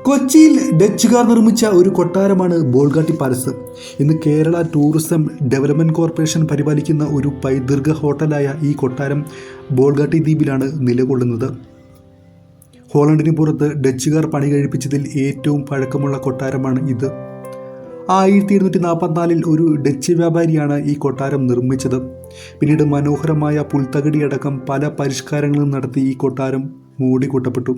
കൊച്ചിയിൽ ഡച്ചുകാർ നിർമ്മിച്ച ഒരു കൊട്ടാരമാണ് ബോൾഗാട്ടി പാലസ്. ഇന്ന് കേരള ടൂറിസം ഡെവലപ്മെൻറ്റ് കോർപ്പറേഷൻ പരിപാലിക്കുന്ന ഒരു പൈതൃക ഹോട്ടലായ ഈ കൊട്ടാരം ബോൾഗാട്ടി ദ്വീപിലാണ് നിലകൊള്ളുന്നത്. ഹോളണ്ടിന് പുറത്ത് ഡച്ചുകാർ പണി കഴിപ്പിച്ചതിൽ ഏറ്റവും പഴക്കമുള്ള കൊട്ടാരമാണ് ഇത്. 1744 ഒരു ഡച്ച് വ്യാപാരിയാണ് ഈ കൊട്ടാരം നിർമ്മിച്ചത്. പിന്നീട് മനോഹരമായ പുൽത്തകടിയടക്കം പല പരിഷ്കാരങ്ങളും നടത്തി ഈ കൊട്ടാരം മൂടിക്കൂട്ടപ്പെട്ടു.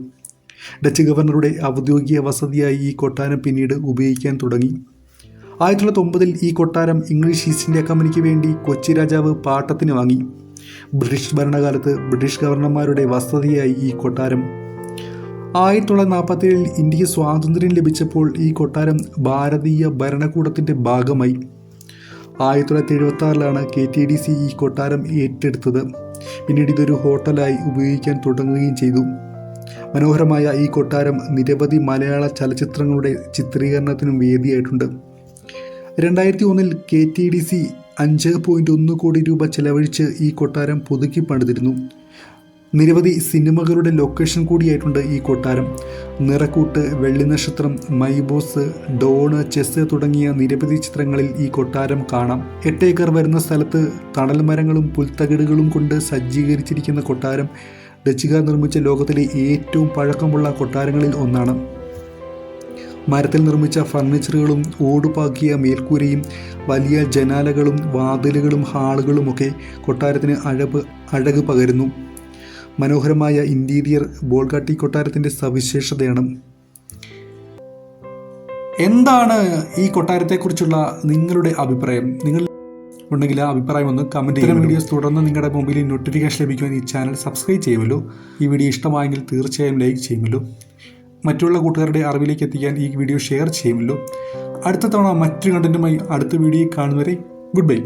ഡച്ച് ഗവർണറുടെ ഔദ്യോഗിക വസതിയായി ഈ കൊട്ടാരം പിന്നീട് ഉപയോഗിക്കാൻ തുടങ്ങി. 1909 ഈ കൊട്ടാരം ഇംഗ്ലീഷ് ഈസ്റ്റ് ഇന്ത്യ കമ്പനിക്ക് വേണ്ടി കൊച്ചി രാജാവ് പാട്ടത്തിന് വാങ്ങി. ബ്രിട്ടീഷ് ഭരണകാലത്ത് ബ്രിട്ടീഷ് ഗവർണർമാരുടെ വസതിയായി ഈ കൊട്ടാരം. 1947 ഇന്ത്യക്ക് സ്വാതന്ത്ര്യം ലഭിച്ചപ്പോൾ ഈ കൊട്ടാരം ഭാരതീയ ഭരണകൂടത്തിൻ്റെ ഭാഗമായി. 1976 KTDC ഈ കൊട്ടാരം ഏറ്റെടുത്തത്. പിന്നീട് ഇതൊരു ഹോട്ടലായി ഉപയോഗിക്കാൻ തുടങ്ങുകയും ചെയ്തു. മനോഹരമായ ഈ കൊട്ടാരം നിരവധി മലയാള ചലച്ചിത്രങ്ങളുടെ ചിത്രീകരണത്തിനും വേദിയായിട്ടുണ്ട്. 2001 KTDC 5.1 കോടി രൂപ ചെലവഴിച്ച് ഈ കൊട്ടാരം പുതുക്കി പണിതിരുന്നു. നിരവധി സിനിമകളുടെ ലൊക്കേഷൻ കൂടിയായിട്ടുണ്ട് ഈ കൊട്ടാരം. നിറക്കൂട്ട്, വെള്ളിനക്ഷത്രം, മൈ ബോസ്, ഡോണ്, ചെസ് തുടങ്ങിയ നിരവധി ചിത്രങ്ങളിൽ ഈ കൊട്ടാരം കാണാം. 8 ഏക്കർ വരുന്ന സ്ഥലത്ത് തണൽ മരങ്ങളും പുൽത്തകിടുകളും കൊണ്ട് സജ്ജീകരിച്ചിരിക്കുന്ന കൊട്ടാരം ഡച്ചുകാർ നിർമ്മിച്ച ലോകത്തിലെ ഏറ്റവും പഴക്കമുള്ള കൊട്ടാരങ്ങളിൽ ഒന്നാണ്. മരത്തിൽ നിർമ്മിച്ച ഫർണിച്ചറുകളും ഓടുപാക്കിയ മേൽക്കൂരയും വലിയ ജനാലകളും വാതിലുകളും ഹാളുകളുമൊക്കെ കൊട്ടാരത്തിന് അഴക് പകരുന്നു. മനോഹരമായ ഇൻറ്റീരിയർ ബോൾഗാട്ടി കൊട്ടാരത്തിൻ്റെ സവിശേഷതയാണ്. എന്താണ് ഈ കൊട്ടാരത്തെക്കുറിച്ചുള്ള നിങ്ങളുടെ അഭിപ്രായം? നിങ്ങൾ ഉണ്ടെങ്കിൽ ആ അഭിപ്രായം ഒന്ന് കമൻറ്റ് ചെയ്യുക. വീഡിയോസ് തുടർന്ന് നിങ്ങളുടെ മൊബൈലിൽ നോട്ടിഫിക്കേഷൻ ലഭിക്കുവാൻ ഈ ചാനൽ സബ്സ്ക്രൈബ് ചെയ്യുമല്ലോ. ഈ വീഡിയോ ഇഷ്ടമായെങ്കിൽ തീർച്ചയായും ലൈക്ക് ചെയ്യുമല്ലോ. മറ്റുള്ള കൂട്ടുകാരുടെ അറിവിലേക്ക് എത്തിക്കാൻ ഈ വീഡിയോ ഷെയർ ചെയ്യുമല്ലോ. അടുത്ത തവണ മറ്റൊരു കണ്ടന്റുമായി അടുത്ത വീഡിയോ കാണുന്നവരെ ഗുഡ് ബൈ.